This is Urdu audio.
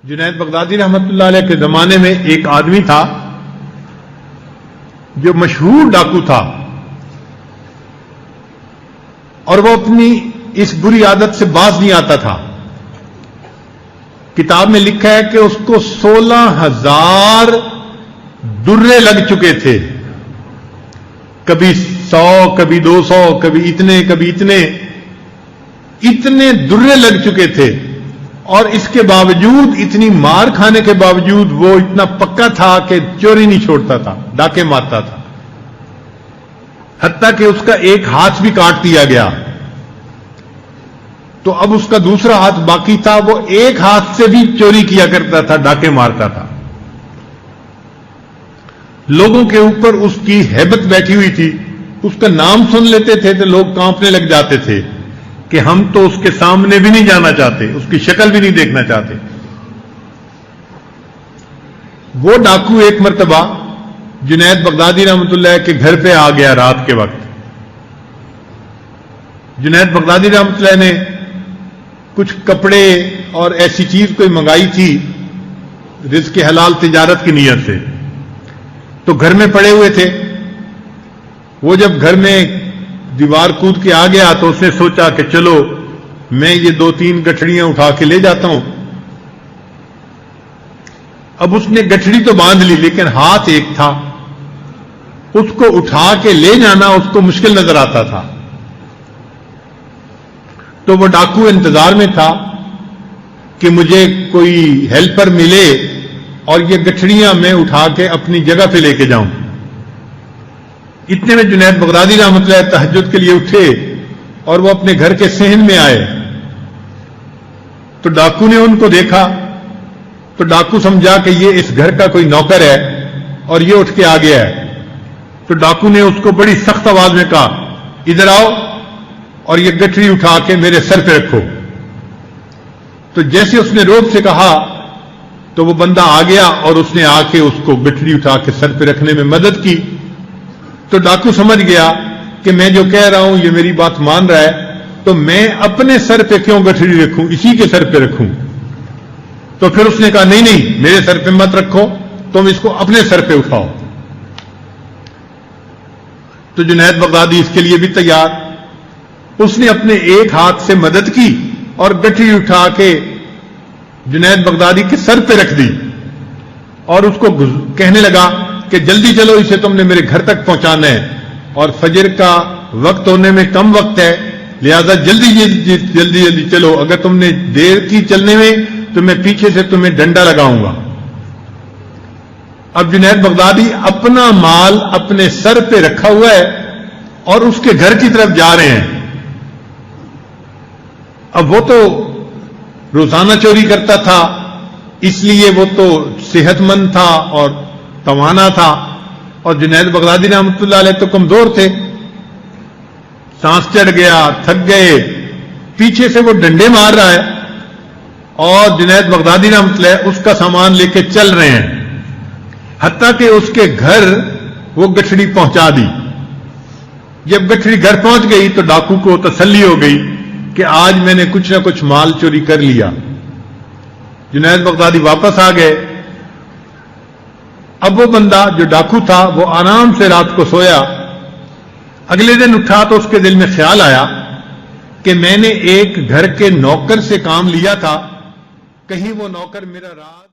جنید بغدادی رحمت اللہ علیہ کے زمانے میں ایک آدمی تھا جو مشہور ڈاکو تھا، اور وہ اپنی اس بری عادت سے باز نہیں آتا تھا۔ کتاب میں لکھا ہے کہ اس کو 16,000 درے لگ چکے تھے، کبھی 100، کبھی 200، کبھی اتنے درے لگ چکے تھے، اور اس کے باوجود، اتنی مار کھانے کے باوجود وہ اتنا پکا تھا کہ چوری نہیں چھوڑتا تھا، ڈاکے مارتا تھا، حتیٰ کہ اس کا ایک ہاتھ بھی کاٹ دیا گیا۔ تو اب اس کا دوسرا ہاتھ باقی تھا، وہ ایک ہاتھ سے بھی چوری کیا کرتا تھا، ڈاکے مارتا تھا۔ لوگوں کے اوپر اس کی ہیبت بیٹھی ہوئی تھی، اس کا نام سن لیتے تھے تو لوگ کانپنے لگ جاتے تھے کہ ہم تو اس کے سامنے بھی نہیں جانا چاہتے، اس کی شکل بھی نہیں دیکھنا چاہتے۔ وہ ڈاکو ایک مرتبہ جنید بغدادی رحمت اللہ کے گھر پہ آ گیا رات کے وقت۔ جنید بغدادی رحمت اللہ نے کچھ کپڑے اور ایسی چیز کوئی منگائی تھی رزق حلال تجارت کی نیت سے، تو گھر میں پڑے ہوئے تھے۔ وہ جب گھر میں دیوار کود کے آ گیا تو اس نے سوچا کہ چلو میں یہ 2-3 گٹھڑیاں اٹھا کے لے جاتا ہوں۔ اب اس نے گٹھڑی تو باندھ لی، لیکن ہاتھ ایک تھا، اس کو اٹھا کے لے جانا اس کو مشکل نظر آتا تھا۔ تو وہ ڈاکو انتظار میں تھا کہ مجھے کوئی ہیلپر ملے اور یہ گٹھڑیاں میں اٹھا کے اپنی جگہ پہ لے کے جاؤں۔ اتنے میں جنید بغدادی رحمۃ اللہ تہجد کے لیے اٹھے اور وہ اپنے گھر کے صحن میں آئے، تو ڈاکو نے ان کو دیکھا، تو ڈاکو سمجھا کہ یہ اس گھر کا کوئی نوکر ہے اور یہ اٹھ کے آ گیا ہے۔ تو ڈاکو نے اس کو بڑی سخت آواز میں کہا، ادھر آؤ اور یہ گٹھڑی اٹھا کے میرے سر پہ رکھو۔ تو جیسے اس نے روب سے کہا تو وہ بندہ آ گیا اور اس نے آ کے اس کو گٹھڑی اٹھا کے سر پہ رکھنے میں مدد کی۔ تو ڈاکو سمجھ گیا کہ میں جو کہہ رہا ہوں یہ میری بات مان رہا ہے، تو میں اپنے سر پہ کیوں گٹھڑی رکھوں، اسی کے سر پہ رکھوں۔ تو پھر اس نے کہا نہیں میرے سر پہ مت رکھو، تم اس کو اپنے سر پہ اٹھاؤ۔ تو جنید بغدادی اس کے لیے بھی تیار، اس نے اپنے ایک ہاتھ سے مدد کی اور گٹھڑی اٹھا کے جنید بغدادی کے سر پہ رکھ دی، اور اس کو کہنے لگا کہ جلدی چلو، اسے تم نے میرے گھر تک پہنچانا ہے، اور فجر کا وقت ہونے میں کم وقت ہے، لہذا جلدی چلو، اگر تم نے دیر کی چلنے میں تو میں پیچھے سے تمہیں ڈنڈا لگاؤں گا۔ اب جنید بغدادی اپنا مال اپنے سر پہ رکھا ہوا ہے اور اس کے گھر کی طرف جا رہے ہیں۔ اب وہ تو روزانہ چوری کرتا تھا، اس لیے وہ تو صحت مند تھا اور توانا تھا، اور جنید بغدادی رحمۃ اللہ علیہ تو کمزور تھے، سانس چڑھ گیا، تھک گئے، پیچھے سے وہ ڈنڈے مار رہا ہے اور جنید بغدادی رحمۃ اللہ اس کا سامان لے کے چل رہے ہیں، حتیٰ کہ اس کے گھر وہ گٹھڑی پہنچا دی۔ جب گٹھڑی گھر پہنچ گئی تو ڈاکو کو تسلی ہو گئی کہ آج میں نے کچھ نہ کچھ مال چوری کر لیا۔ جنید بغدادی واپس آ گئے۔ اب وہ بندہ جو ڈاکو تھا وہ آرام سے رات کو سویا۔ اگلے دن اٹھا تو اس کے دل میں خیال آیا کہ میں نے ایک گھر کے نوکر سے کام لیا تھا، کہیں وہ نوکر میرا رات